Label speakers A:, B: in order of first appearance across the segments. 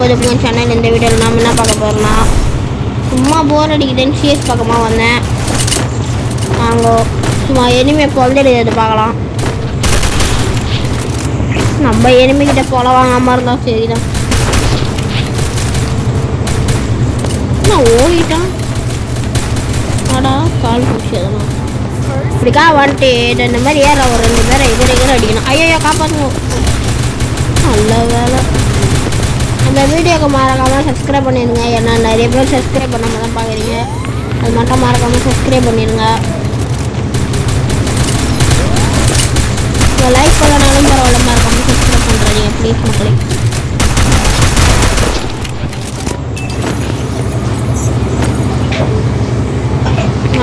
A: Channel இந்த வீடியோவில் நாம் என்ன பார்க்க போகிறோம்னா சும்மா போர் அடிக்குதுன்னு சிஎஸ் பக்கமாக வந்தேன். நாங்கள் சும்மா எனிமே பொழுது பார்க்கலாம். நம்ம எனிமிக்கிட்ட போல வாங்காமல் இருந்தால் சரிதான். நான் ஓடிட்டான் ஆடா கால் பிடிச்சி அதெல்லாம் இப்படிக்கா வந்துட்டு இந்த மாதிரி ஏற ஒரு 2 பேரை எதிர அடிக்கணும். ஐயோ காப்பாற்றுவோம். நல்ல வேலை. அந்த வீடியோக்கு மறக்காமல் சப்ஸ்கிரைப் பண்ணிடுங்க. ஏன்னா நிறைய பேர் சப்ஸ்கிரைப் பண்ணாமல் தான் பார்க்குறீங்க. அது மட்டும் மறக்காமல் சப்ஸ்கிரைப் பண்ணிடுங்க. லைக் பண்ணனாலும் பரவாயில்ல, மறக்காமல் சப்ஸ்கிரைப் பண்ணுறீங்க ப்ளீஸ் மக்களே.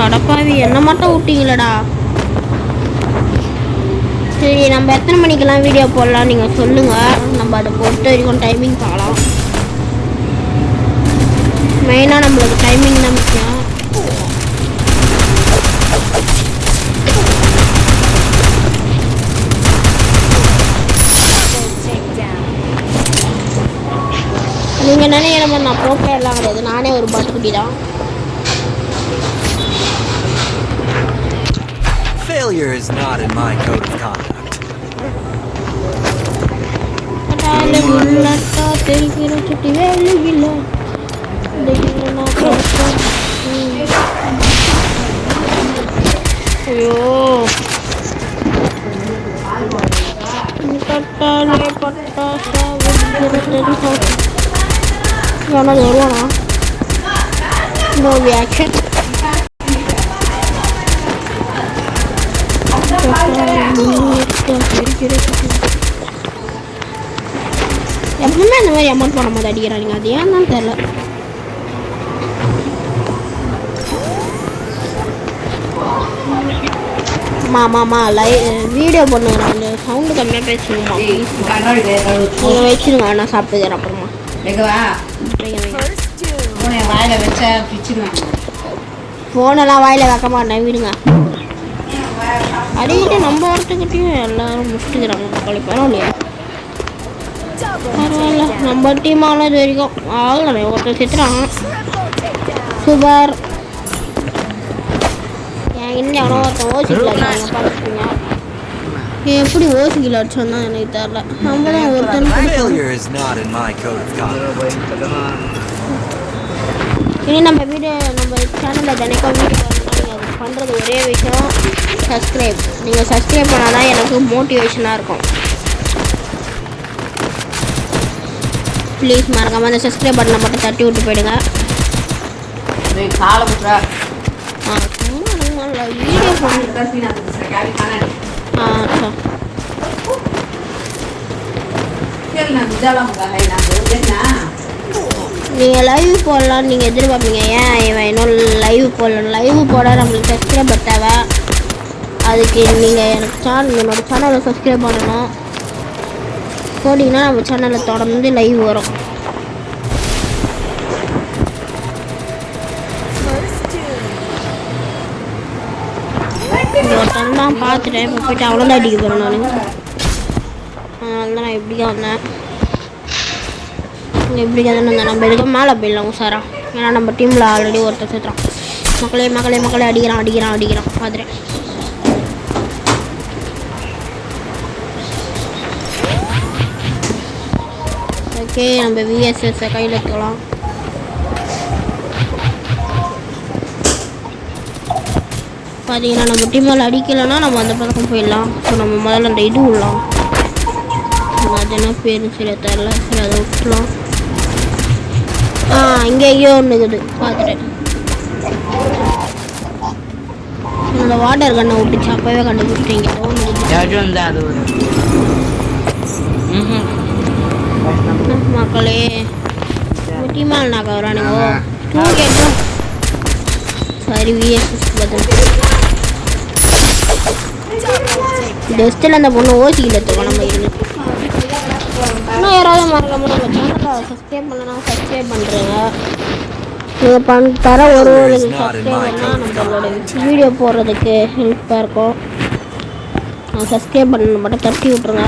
A: அடப்பாவி என்ன மட்டும் விட்டீங்களடா. சரி, நம்ம எத்தனை மணிக்கெல்லாம் வீடியோ போடலாம் நீங்கள் சொல்லுங்கள். நம்ம அதை பொறுத்த வரைக்கும் டைமிங் பார்க்கலாம். மெயினாக நம்மளுக்கு டைமிங் தான் முக்கியம். நீங்கள் நினைக்கிற மாதிரி நான் ப்ரோ பிளேயர்லாம் கிடையாது. நானே ஒரு பட்டுக்குட்டி தான்.
B: Failure is not in my code of conduct.
A: வருவானா நோ ரியாக்ஷன். எப்பவுமே அந்த மாதிரி அமௌண்ட் போன போது அடிக்கிறாங்க. அது ஏன் தான் தெரியல. மாமா வீடியோ பண்ணுங்க. அந்த சவுண்டு கம்மியாக பேசுங்கம்மா நீங்கள் வச்சுருங்க. நான் சாப்பிட்டுக்கிறேன் அப்புறமா. ஃபோனெல்லாம் வாயில் வைக்க மாட்டேன் விடுங்க. அடிக்கிட்டு நம்ம ஒருத்தக்கிட்டையும் எல்லாரும் முடிச்சுக்கிறாங்க மக்கள். பரவாயில்லையா? பரவாயில்ல. நம்ம டீம் ஆனது வரைக்கும் ஆகலை. ஒருத்தர் செத்துறான். சூப்பர். இன்னும் எவனோ ஒருத்தன் ஓசிக்கில் அடிச்சாங்க பார்த்துருக்கீங்க. எப்படி ஓசிக்கில் அடிச்சோம் தான் எனக்கு தெரியல. நம்ம தான் ஒருத்தன். இனி நம்ம வீடியோ நம்ம சேனலில் தினைக்கும் வீடியோ வரணும்னா நீங்கள் பண்ணுறது ஒரே விஷயம் சப்ஸ்கிரைப். நீங்கள் சப்ஸ்கிரைப் பண்ணால் தான் எனக்கு மோட்டிவேஷனாக இருக்கும். ப்ளீஸ் மறக்காமல் அந்த சப்ஸ்கிரைப் பட்டனை மட்டும் தட்டி விட்டு போயிடுங்க. வீடியோ நீங்கள் லைவ் போடலான்னு நீங்கள் எதிர்பார்ப்பீங்க. ஏன் இவன் இன்னும் லைவ் போடலாம். லைவ் போட நம்மளுக்கு சப்ஸ்கிரைபர் தேவை. அதுக்கு நீங்கள் எனக்கு என்னோடய சேனலை சப்ஸ்கிரைப் பண்ணணும். போட்டிங்கன்னா நம்ம சேனலில் தொடர்ந்து லைவ் வரும். ஒருத்தன் தான் பார்த்துட்டேன். இப்போ போய்ட்டு அவ்வளோதான் அடிக்க போகிறேன் நான். அதனால தான் நான் எப்படியா வந்தேன். எப்படி கதை நம்ம எதுக்கும் மேலே போயிடலாம் உசாரா. ஏன்னா நம்ம டீமில் ஆல்ரெடி ஒருத்தர் சேர்த்துறான். மக்களே அடிக்கிறான் பார்த்துட்டேன். ஓகே, நம்ம விஎஸ்எஸ்ஸை கையில் எடுத்துக்கலாம். பார்த்தீங்கன்னா நம்ம டீமில் அடிக்கலைன்னா நம்ம அந்த பக்கம் போயிடலாம். ஸோ நம்ம முதல்ல அந்த இது விடலாம். அது என்ன பேர் சரி தெரில. சரி அதை விட்டுலாம். இங்கே எங்கேயோ ஒன்று இருக்குது பார்த்துட்டேன். அந்த வாட்டர் கண்ணை விட்டுச்சு. அப்போவே கண்டுபிடிச்சிட்டீங்க. மக்களே டீமால் நாக்க வரானுங்க. கேட்டோம். சரி விஎஸ்எஸ் பதில் டெஸ்ட்டில் அந்த பொண்ணு ஓசிக்கிட்டு எடுத்துக்கோம். நம்ம இருந்து இன்னும் யாராவது மறக்காமல் நம்ம சேனலை சப்ஸ்கிரைப் பண்ணலாம். சப்ஸ்கிரைப் பண்ணுறேங்க. நீங்கள் தர ஒரு சப்ஸ்கிரைப் பண்ணால் நம்மளோட வீடியோ போடுறதுக்கு ஹெல்ப்பாக இருக்கும். சப்ஸ்கிரைப் பண்ண மட்டும் தட்டி விட்ருங்க.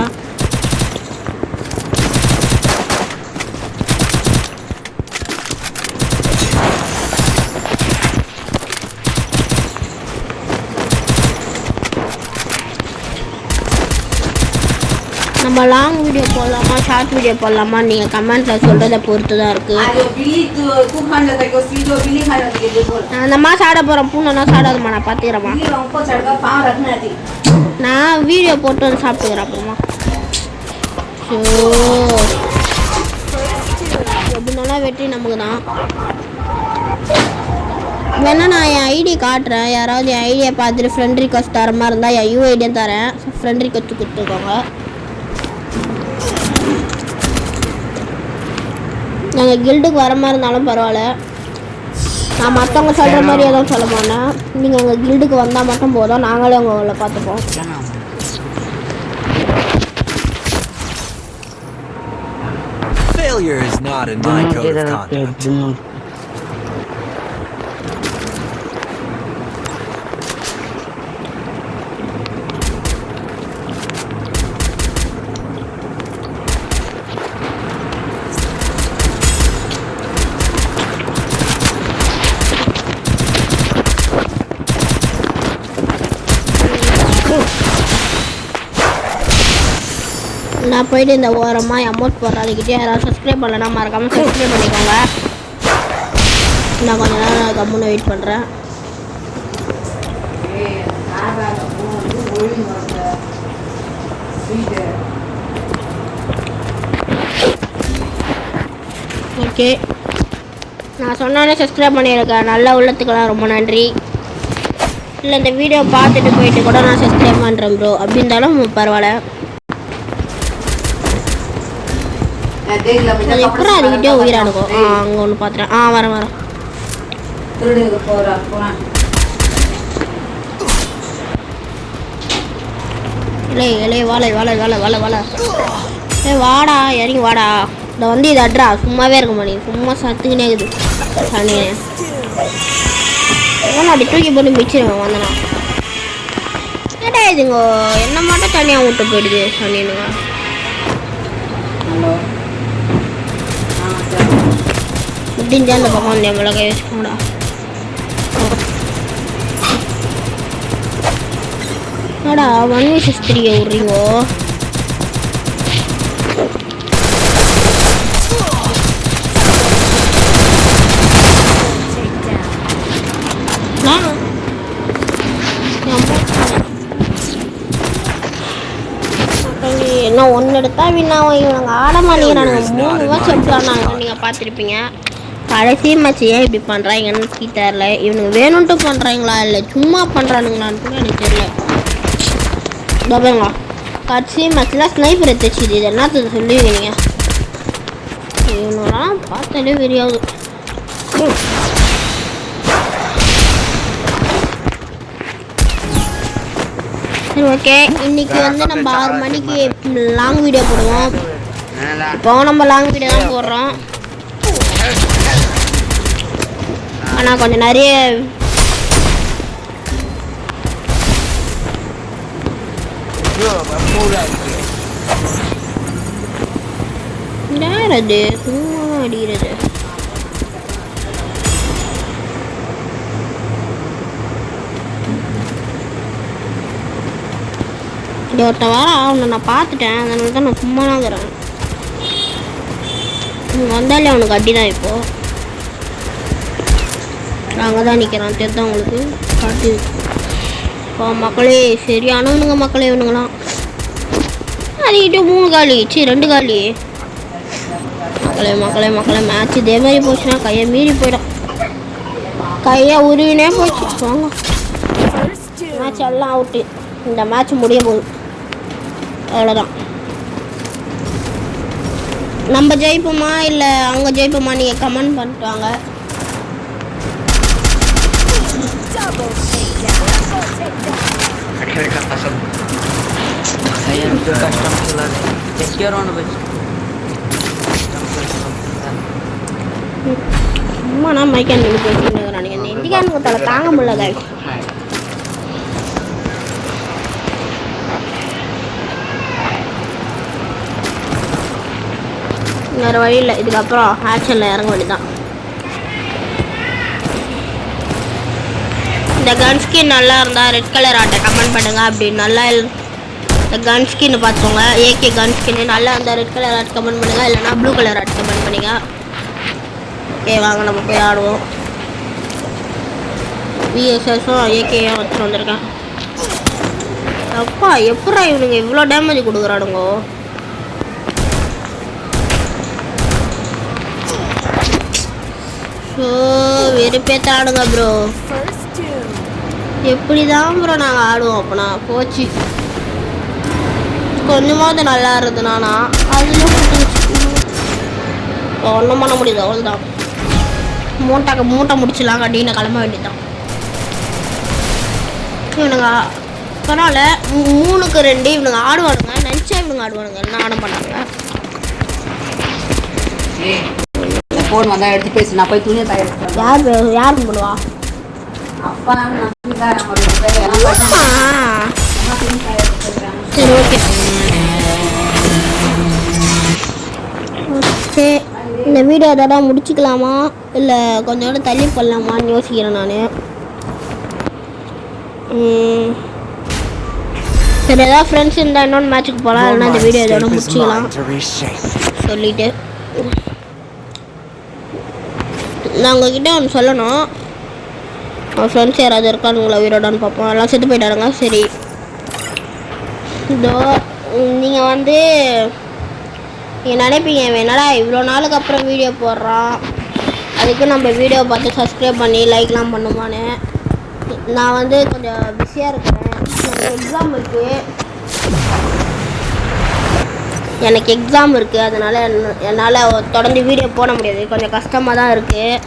A: நம்ம லாங் வீடியோ போடலாமா ஷார்ட் வீடியோ போடலாமா நீங்கள் கமெண்ட்டில் சொல்கிறத பொறுத்து தான் இருக்குது. அந்த மாதிரி சாட போகிறேன் பூனைனா சாடாதுமா நான் பார்த்துக்கிறேம்மா. நான் வீடியோ போட்டு வந்து சாப்பிட்டுக்கிறேன் அப்புறமா. ஸோ எப்படினாலும் வெற்றி நமக்கு தான். வேணா நான் என் ஐடி காட்டுறேன். யாராவது என் ஐடியை பார்த்துட்டு ஃப்ரெண்ட் ரிக்வஸ்ட் தர மாதிரி இருந்தால் என் யூஐடியும் தரேன். ஃப்ரெண்ட் ரிக்வஸ்ட் கொடுத்துருக்கோங்க. நாங்கள் கில்டுக்கு வர மாதிரி இருந்தாலும் பரவாயில்ல. நான் மற்றவங்க சொல்கிற மாதிரி எதுவும் சொல்ல மாட்டேன். நீங்கள் எங்கள் கில்டுக்கு வந்தால் மட்டும் போதும். நாங்களே உங்களை பார்த்துப்போம்.
B: Failure is not in my code of conduct.
A: நான் போயிட்டு இந்த ஓரமாக அமௌண்ட் போடுறதுக்கிட்டே யாராவது சப்ஸ்கிரைப் பண்ணலன்னா மறக்காமல் சப்ஸ்கிரைப் பண்ணிக்கோங்க. நான் கொஞ்ச நேரம் கம்முன்னு வெயிட் பண்ணுறேன். ஓகே, நான் சொன்னாலே சப்ஸ்கிரைப் பண்ணியிருக்கேன். நல்ல உள்ளத்துக்கெல்லாம் ரொம்ப நன்றி. இல்லை இந்த வீடியோ பார்த்துட்டு போயிட்டு கூட நான் சப்ஸ்கிரைப் பண்ணுறேன் ப்ரோ அப்படி இருந்தாலும் பரவாயில்ல. அது எப்பறம் அதுக்கிட்டே உயிரானுக்கும். அங்கே ஒன்று பார்த்துட்டேன். வரேன். இல்லை வாழை வாடா இறங்கி வாடா. இந்த வந்து இது அட்ரா சும்மாவே இருக்க மாட்டேங்குது. சும்மா சத்துக்கினே இருக்குது சனியே. அப்படி தூக்கி போட்டு மிச்சிருவேன் வந்தனா. கேட்டா இதுங்க என்ன மட்டும் தனியாக விட்டு போயிடுது சனியனுங்க. முடிஞ்சா அந்த பக்கம் வந்து மிளகாய் வச்சுக்கோடா. என்னடா 1v3 விட்றீங்கோ? என்ன ஒன்று எடுத்தா வின்னாவும் இவனுங்க ஆட மாட்டேங்கிறானுங்க. 3 மேட்ச் எடுத்துறானுங்க. நீங்கள் பார்த்துருப்பீங்க. கடைசி மேட்ச் ஏன் இப்படி பண்ணுறாங்கன்னு தெரியல. இவனுக்கு வேணும்ட்டு பண்ணுறாங்களா இல்லை சும்மா பண்ணுறானுங்களான்னு கூட எனக்கு தெரியல. பாருங்க கடைசி மேட்ச்சில் ஸ்னைப்பர் எடுத்துச்சு. இது என்னத்துக்கு சொல்லுவீங்க நீங்கள்? இவனெல்லாம் பார்த்தாலே வெறியாகுது. சரி ஓகே, இன்னைக்கு வந்து நம்ம 6 மணிக்கு லாங் வீடியோ போடுவோம். இப்போ நம்ம லாங் வீடியோ தான் போடுறோம். ஆனால் கொஞ்சம் நிறைய அது சும்மா அடிக்கிறது. இது ஒருத்த வாரம் அவனை நான் பார்த்துட்டேன். அதனால தான் நான் சும்மா தான் இருக்கிறேன். வந்தாலே அவனுக்கு அடி தான். இப்போது அங்கே தான் நிற்கிறான். தெரிஞ்சா உங்களுக்கு காட்டு. இப்போ மக்களே சரியானவனுங்க மக்களே இவனுங்களாம். அதுக்கிட்ட 3 காலி 2 காலி. மக்களே மேட்ச் இதே மாதிரி போச்சுன்னா கையை மீறி போயிடும். கையை உருவினே போச்சு. வாங்க மேட்ச் எல்லாம் அவுட்டு. இந்த மேட்ச் முடிய போகுது. அவ்வளோதான். நம்ம ஜெயிப்போமா இல்லை அவங்க ஜெயிப்போமா நீங்கள் கமெண்ட் பண்ணிட்டு வாங்க. சும்மா நான் மைக்கான் நின்று பேசிட்டு இருக்கிறானுங்க. இந்த இந்திக்கானுங்க தலை தாங்க முடியல. வேறு வழி இல்லை. இதுக்கப்புறம் ஆக்ஷனில் இறங்க வேண்டியதான். இந்த கன் ஸ்கின் நல்லா இருந்தால் ரெட் கலர் ஆட்டை கமெண்ட் பண்ணுங்கள். அப்படி நல்லா கன் ஸ்கின் பார்த்துக்கோங்க. ஏகே கன் ஸ்கின் நல்லா அந்த ரெட் கலர் ஆட் கமெண்ட் பண்ணுங்கள், இல்லைனா ப்ளூ கலர் ஆட் கமெண்ட் பண்ணுங்க. ஓகே வாங்க நம்ம போய் ஆடுவோம். விஎஸ்எஸும் ஏகேயும் வச்சு வந்திருக்கேன். அப்பா எப்படா இவனுங்க இவ்வளோ டேமேஜ் கொடுக்குறானுங்கோ. ஸோ வெறுப்பேற்றானுங்க ப்ரோ. எப்படி தான் ப்ரோ நாங்கள் ஆடுவோம் அப்போனா போச்சு. கொஞ்சமாவது நல்லா இருந்ததுனானா அதில் ஒன்றும் பண்ண முடியுது. அவ்வளோதான், மூட்டை முடிச்சிடலாம் கட்டின்னு கிளம்ப வேண்டியதுதான். இவனுங்க பரவாயில்ல 3-2 இவனுங்க ஆடுவானுங்க. நினச்சா இவனுங்க ஆடுவானுங்க, என்ன ஆட மாட்டாங்க.
C: ஃபோன் வந்தால் எடுத்து பேசு, நான் போய் துணியை தயாரிக்கிறேன்.
A: யார் பண்ணுவா?
C: அப்பா
A: சரி ஓகே ஓகே. இந்த வீடியோ அதோட முடிச்சுக்கலாமா இல்லை கொஞ்சோட தள்ளி போடலாமான்னு யோசிக்கிறேன் நான். சரி ஏதாவது ஃப்ரெண்ட்ஸ் இருந்தால் இன்னொன்று மேட்ச்சுக்கு போகலாம், இல்லைனா இந்த வீடியோ இதோட முடிச்சுக்கலாம் சொல்லிவிட்டு. நான் உங்ககிட்ட ஒன்று சொல்லணும். அவன் ஃப்ரெண்ட்ஸ் யாராவது இருக்கானுங்களா உயிரோடான்னு பார்ப்போம். எல்லாம் செத்து போயிட்டாருங்க. சரி இதோ நீங்கள் வந்து நீங்கள் நினைப்பீங்க என்னடா இவ்வளோ நாளுக்கு அப்புறம் வீடியோ போடுறான், அதுக்கு நம்ம வீடியோ பார்த்து சப்ஸ்கிரைப் பண்ணி லைக்லாம் பண்ணுமான்னு. நான் வந்து கொஞ்சம் பிஸியாக இருக்கிறேன், எக்ஸாம் இருக்குது, எனக்கு எக்ஸாம் இருக்குது. அதனால் என்னால் தொடர்ந்து வீடியோ போட முடியாது, கொஞ்சம் கஷ்டமாக தான் இருக்குது.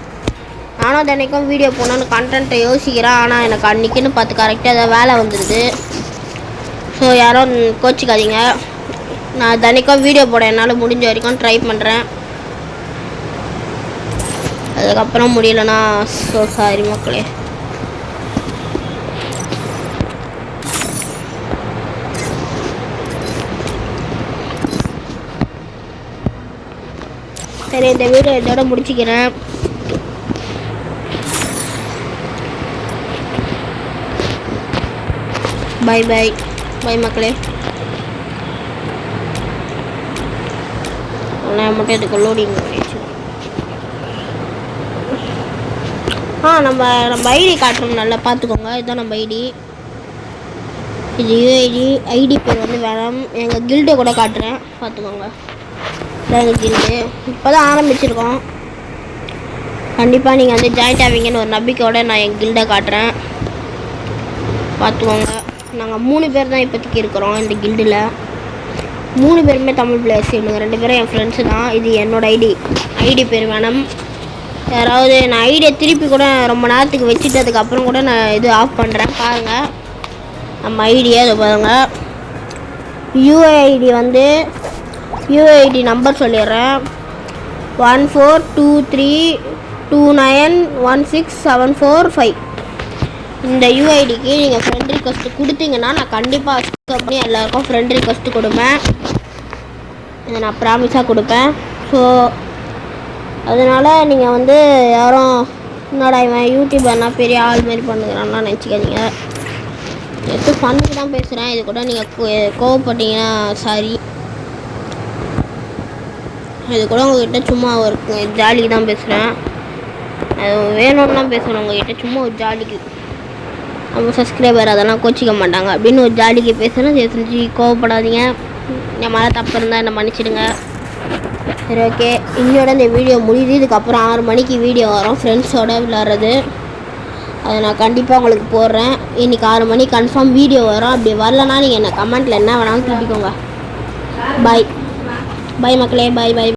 A: நானும் தினைக்கும் வீடியோ போடணுன்னு கண்டென்ட்டை யோசிக்கிறேன், ஆனால் எனக்கு அன்றைக்கின்னு பார்த்து கரெக்டாக ஏதாவது வேலை வந்துடுது. ஸோ யாரும் கோச்சிக்காதீங்க. நான் தினைக்கும் வீடியோ போட என்னால் முடிஞ்ச வரைக்கும் ட்ரை பண்ணுறேன். அதுக்கப்புறம் முடியலன்னா ஸோ சாரி மக்களே. சரி இந்த வீடியோ இதோட முடிச்சுக்கிறேன். பை பை பை மக்களே. நான் மட்டும் இதுக்கு லோடிங் பண்ணிடுச்சு. நம்ம ஐடி காட்டுறோம், நல்லா பார்த்துக்கோங்க. இதுதான் நம்ம ஐடி. இது யூஐடி. ஐடி பேர் வந்து வேணாம். எங்கள் கில்டை கூட காட்டுறேன், பார்த்துக்கோங்க. எங்கள் கில்டு இப்போ தான் ஆரம்பிச்சிருக்கோம். கண்டிப்பாக நீங்கள் வந்து ஜாயிண்ட் ஆவீங்கன்னு ஒரு நம்பிக்கையோடு நான் என் கில்டை காட்டுறேன், பார்த்துக்கோங்க. நாங்கள் 3 பேர் தான் இப்போதைக்கு இருக்கிறோம் இந்த கில்டில். 3 பேருமே தமிழ் பிளேயர்ஸ். இவங்க 2 பேரும் என் ஃப்ரெண்ட்ஸு தான். இது என்னோடய ஐடி பேர் வேணும். யாராவது நான் ஐடியை திருப்பி கூட ரொம்ப நேரத்துக்கு வச்சுட்டு அதுக்கப்புறம் கூட நான் இது ஆஃப் பண்ணுறேன், பாருங்கள் நம்ம ஐடியை. அதை பாருங்கள். யூஐடி வந்து யூஐடி நம்பர் சொல்லிடுறேன். 1423291674 இந்த யூஐடிக்கு நீங்கள் ஃப்ரெண்ட் ரிக்வெஸ்ட் கொடுத்தீங்கன்னா நான் கண்டிப்பாக அக்செப்ட் பண்ணி எல்லாருக்கும் ஃப்ரெண்ட் ரிக்வெஸ்ட் கொடுப்பேன். இதை நான் ப்ராமிஸாக கொடுப்பேன். ஸோ அதனால் நீங்கள் வந்து யாரும் என்னடா இவன் யூடியூபர்னா பெரிய ஆள் மாரி பண்ணுறான்னா நினச்சிக்காதீங்க. எடுத்து ஃபண்ணுக்கு தான் பேசுகிறேன். இது கூட நீங்கள் கோவப்பட்டீங்கன்னா சாரி. இது கூட உங்கள்கிட்ட சும்மா ஒரு ஜாலிக்கு தான் பேசுகிறேன், வேணும்னு தான் பேசுகிறேன் உங்கள்கிட்ட, சும்மா ஒரு ஜாலிக்கு. நம்ம சப்ஸ்கிரைபர் அதெல்லாம் கோச்சிக்க மாட்டாங்க அப்படின்னு ஒரு ஜாலிக்கு பேசுகிறேன். செஞ்சு கோவப்படாதீங்க. என் மேலே தப்பு இருந்தால் என்னை மன்னிச்சிடுங்க. சரி ஓகே, இன்னோட இந்த வீடியோ முடியுது. இதுக்கப்புறம் 6 மணிக்கு வீடியோ வரும் ஃப்ரெண்ட்ஸோடு விளாட்றது. அதை நான் கண்டிப்பாக உங்களுக்கு போடுறேன். இன்றைக்கி 6 மணிக்கு கன்ஃபார்ம் வீடியோ வரும். அப்படி வரலன்னா நீங்கள் என்ன கமெண்ட்டில் என்ன வேணாலும் திட்டிக்கோங்க. பாய் பாய் மக்களே, பாய் பாய்.